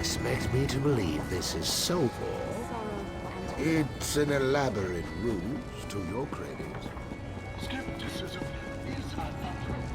expect me to believe this is so poor? It's an elaborate ruse, to your credit. Skepticism is unappropriate.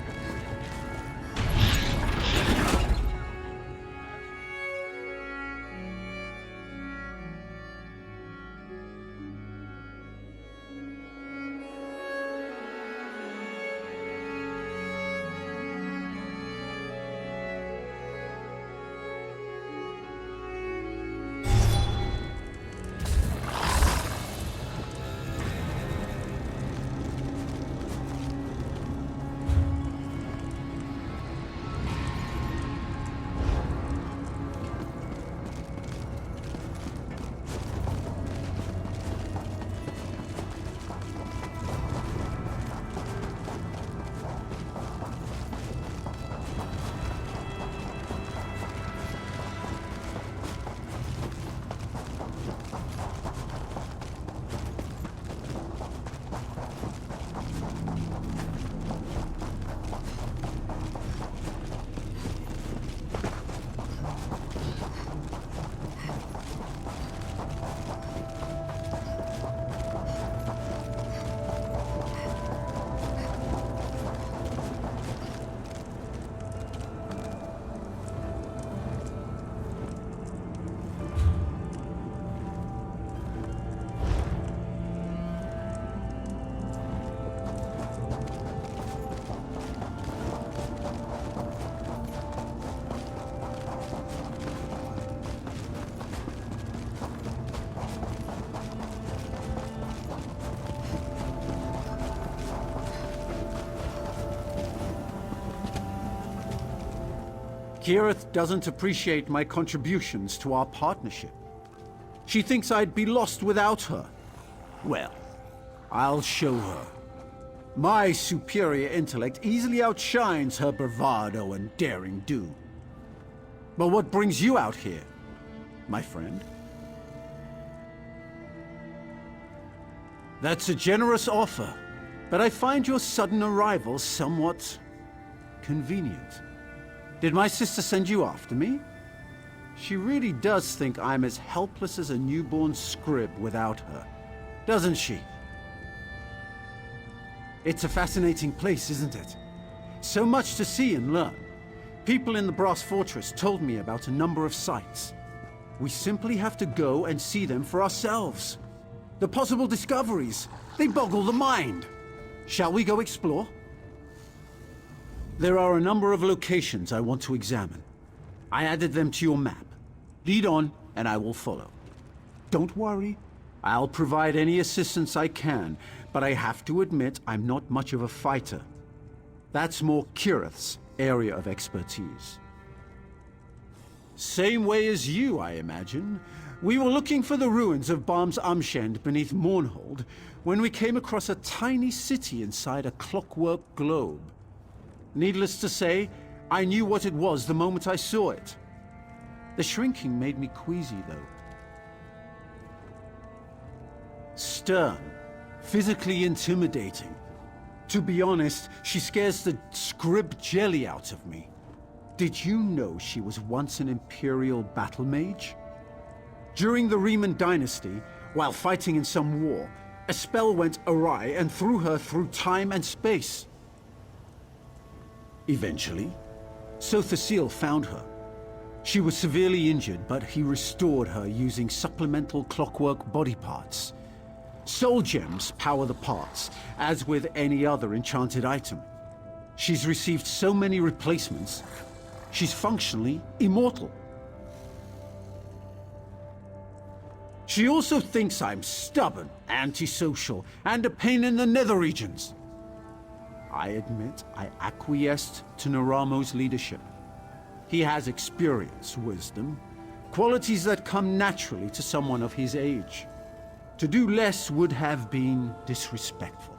Kirith doesn't appreciate my contributions to our partnership. She thinks I'd be lost without her. Well, I'll show her. My superior intellect easily outshines her bravado and daring do. But what brings you out here, my friend? That's a generous offer, but I find your sudden arrival somewhat convenient. Did my sister send you after me? She really does think I'm as helpless as a newborn scrib without her, doesn't she? It's a fascinating place, isn't it? So much to see and learn. People in the Brass Fortress told me about a number of sites. We simply have to go and see them for ourselves. The possible discoveries, they boggle the mind. Shall we go explore? There are a number of locations I want to examine. I added them to your map. Lead on, and I will follow. Don't worry. I'll provide any assistance I can, but I have to admit I'm not much of a fighter. That's more Kirith's area of expertise. Same way as you, I imagine. We were looking for the ruins of Barm's Amshend beneath Mournhold when we came across a tiny city inside a clockwork globe. Needless to say, I knew what it was the moment I saw it. The shrinking made me queasy, though. Stern, physically intimidating. To be honest, she scares the scrib jelly out of me. Did you know she was once an Imperial battle mage? During the Riemann dynasty, while fighting in some war, a spell went awry and threw her through time and space. Eventually, Sothasil found her. She was severely injured, but he restored her using supplemental clockwork body parts. Soul gems power the parts, as with any other enchanted item. She's received so many replacements, she's functionally immortal. She also thinks I'm stubborn, antisocial, and a pain in the nether regions. I admit I acquiesced to Naramo's leadership. He has experience, wisdom, qualities that come naturally to someone of his age. To do less would have been disrespectful.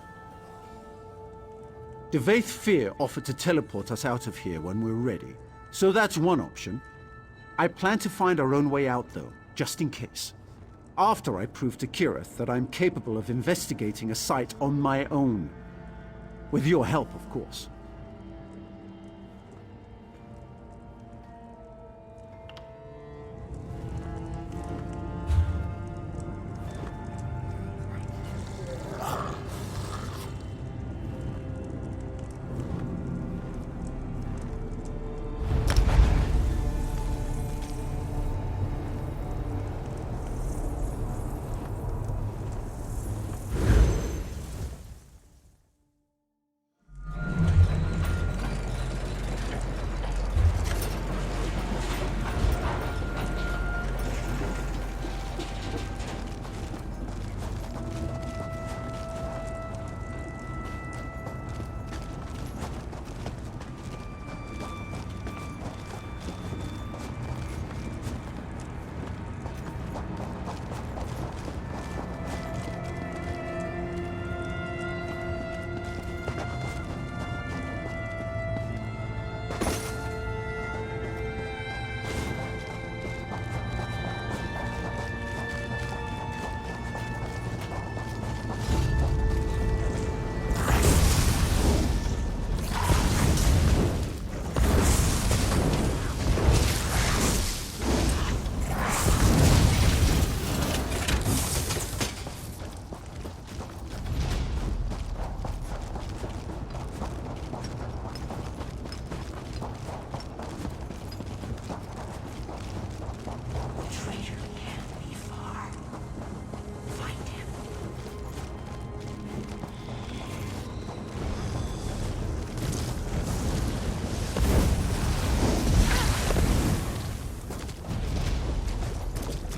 Devaith Fear offered to teleport us out of here when we're ready, so that's one option. I plan to find our own way out, though, just in case. After I prove to Kirith that I'm capable of investigating a site on my own. With your help, of course.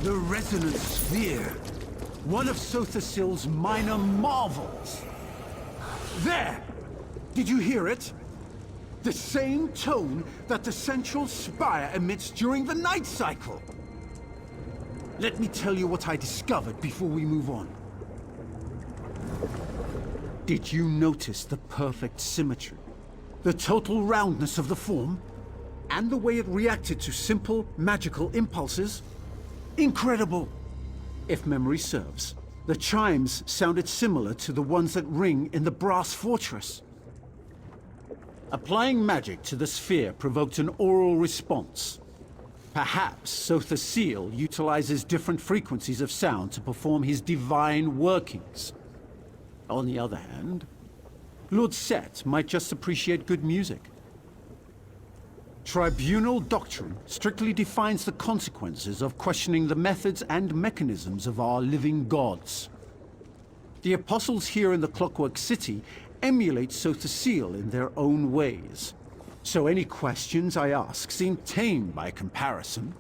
The resonant sphere. One of Sothasil's minor marvels. There! Did you hear it? The same tone that the central spire emits during the night cycle. Let me tell you what I discovered before we move on. Did you notice the perfect symmetry? The total roundness of the form? And the way it reacted to simple, magical impulses? Incredible! If memory serves, the chimes sounded similar to the ones that ring in the brass fortress. Applying magic to the sphere provoked an oral response. Perhaps Sothasil utilizes different frequencies of sound to perform his divine workings. On the other hand, Lord Set might just appreciate good music. Tribunal doctrine strictly defines the consequences of questioning the methods and mechanisms of our living gods. The apostles here in the Clockwork City emulate Sothasil in their own ways. So any questions I ask seem tame by comparison.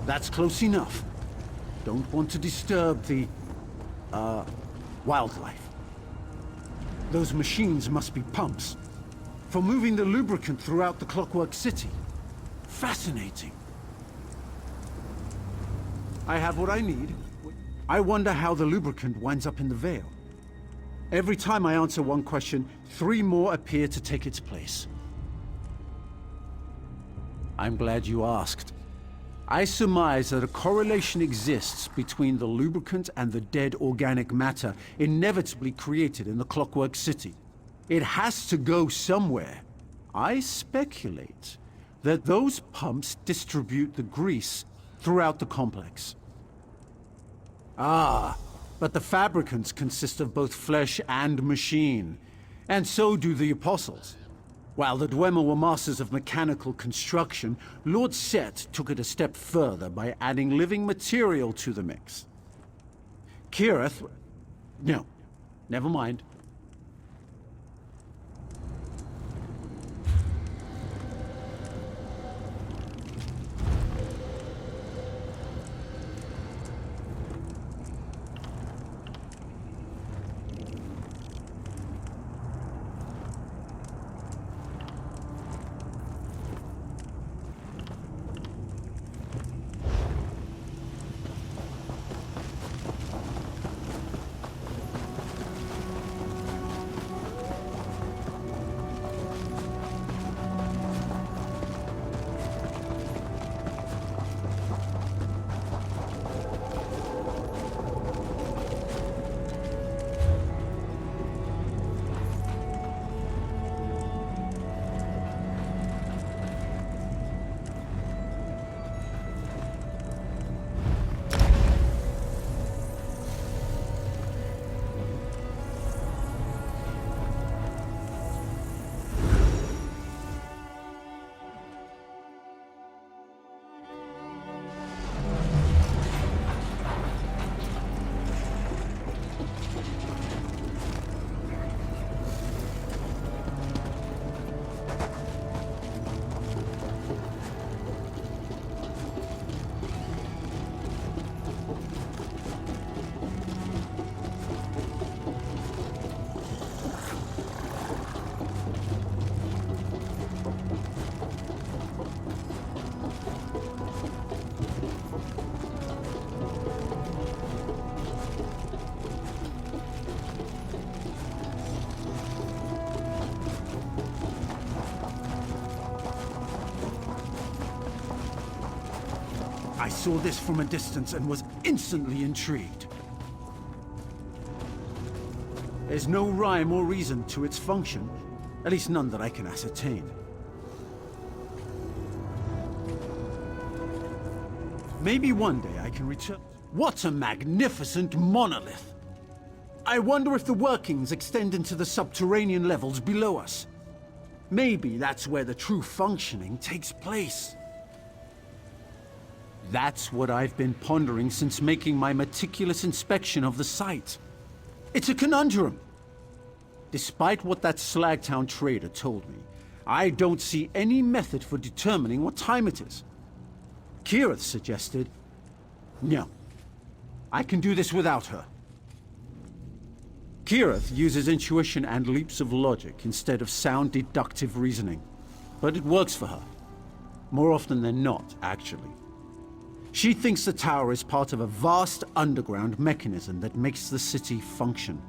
That's close enough. Don't want to disturb the, wildlife. Those machines must be pumps for moving the lubricant throughout the Clockwork City. Fascinating. I have what I need. I wonder how the lubricant winds up in the Veil. Every time I answer one question, 3 more appear to take its place. I'm glad you asked. I surmise that a correlation exists between the lubricant and the dead organic matter inevitably created in the Clockwork City. It has to go somewhere. I speculate that those pumps distribute the grease throughout the complex. Ah, but the fabricants consist of both flesh and machine, and so do the apostles. While the Dwemer were masters of mechanical construction, Lord Set took it a step further by adding living material to the mix. Kirith... No, never mind. saw this from a distance and was instantly intrigued. There's no rhyme or reason to its function, at least none that I can ascertain. Maybe one day I can return. What a magnificent monolith! I wonder if the workings extend into the subterranean levels below us. Maybe that's where the true functioning takes place. That's what I've been pondering since making my meticulous inspection of the site. It's a conundrum. Despite what that Slagtown trader told me, I don't see any method for determining what time it is. Kirith suggested, no, I can do this without her. Kirith uses intuition and leaps of logic instead of sound deductive reasoning, but it works for her. More often than not, actually. She thinks the tower is part of a vast underground mechanism that makes the city function.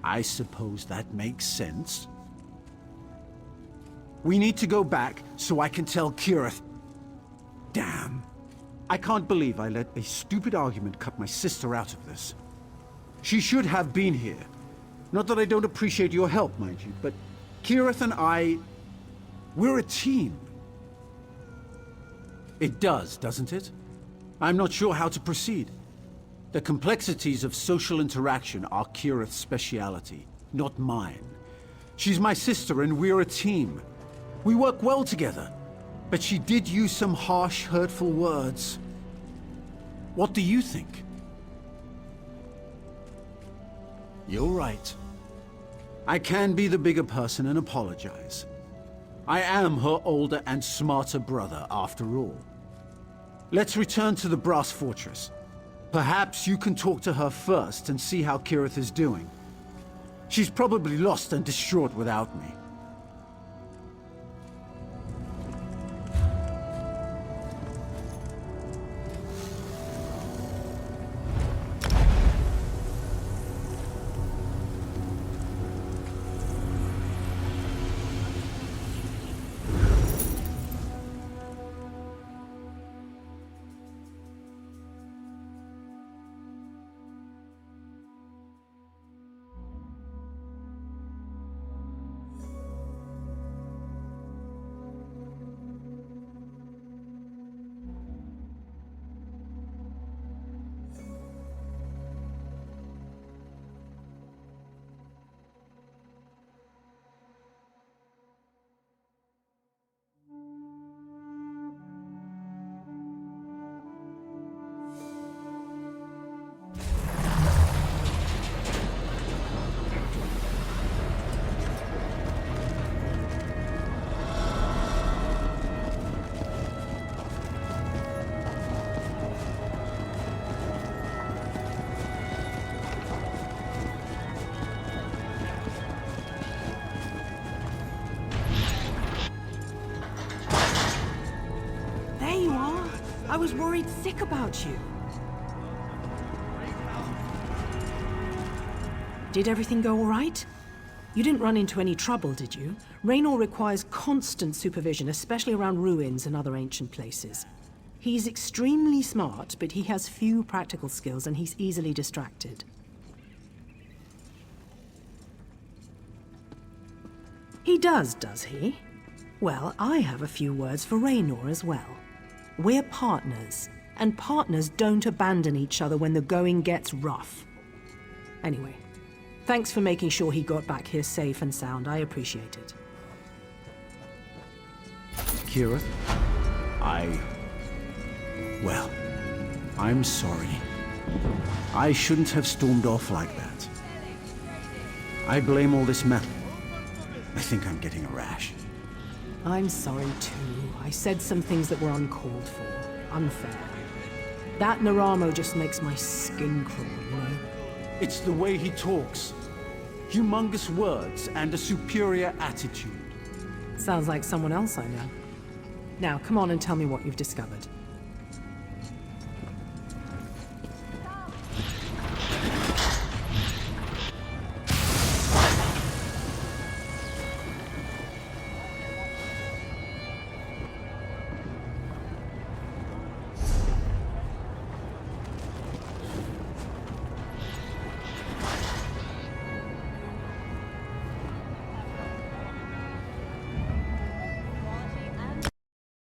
I suppose that makes sense. We need to go back so I can tell Kirith. Damn. I can't believe I let a stupid argument cut my sister out of this. She should have been here. Not that I don't appreciate your help, mind you, but Kirith and we're a team. It does, doesn't it? I'm not sure how to proceed. The complexities of social interaction are Kirith's speciality, not mine. She's my sister and we're a team. We work well together, but she did use some harsh, hurtful words. What do you think? You're right. I can be the bigger person and apologize. I am her older and smarter brother, after all. Let's return to the Brass Fortress. Perhaps you can talk to her first and see how Kirith is doing. She's probably lost and distraught without me. I was worried sick about you. Did everything go all right? You didn't run into any trouble, did you? Raynor requires constant supervision, especially around ruins and other ancient places. He's extremely smart, but he has few practical skills and he's easily distracted. He does he? Well, I have a few words for Raynor as well. We're partners, and partners don't abandon each other when the going gets rough. Anyway, thanks for making sure he got back here safe and sound. I appreciate it. Kirith, well, I'm sorry. I shouldn't have stormed off like that. I blame all this metal. I think I'm getting a rash. I'm sorry too. I said some things that were uncalled for, unfair. That Naramo just makes my skin crawl, you know? It's the way he talks. Humongous words and a superior attitude. Sounds like someone else I know. Now, come on and tell me what you've discovered.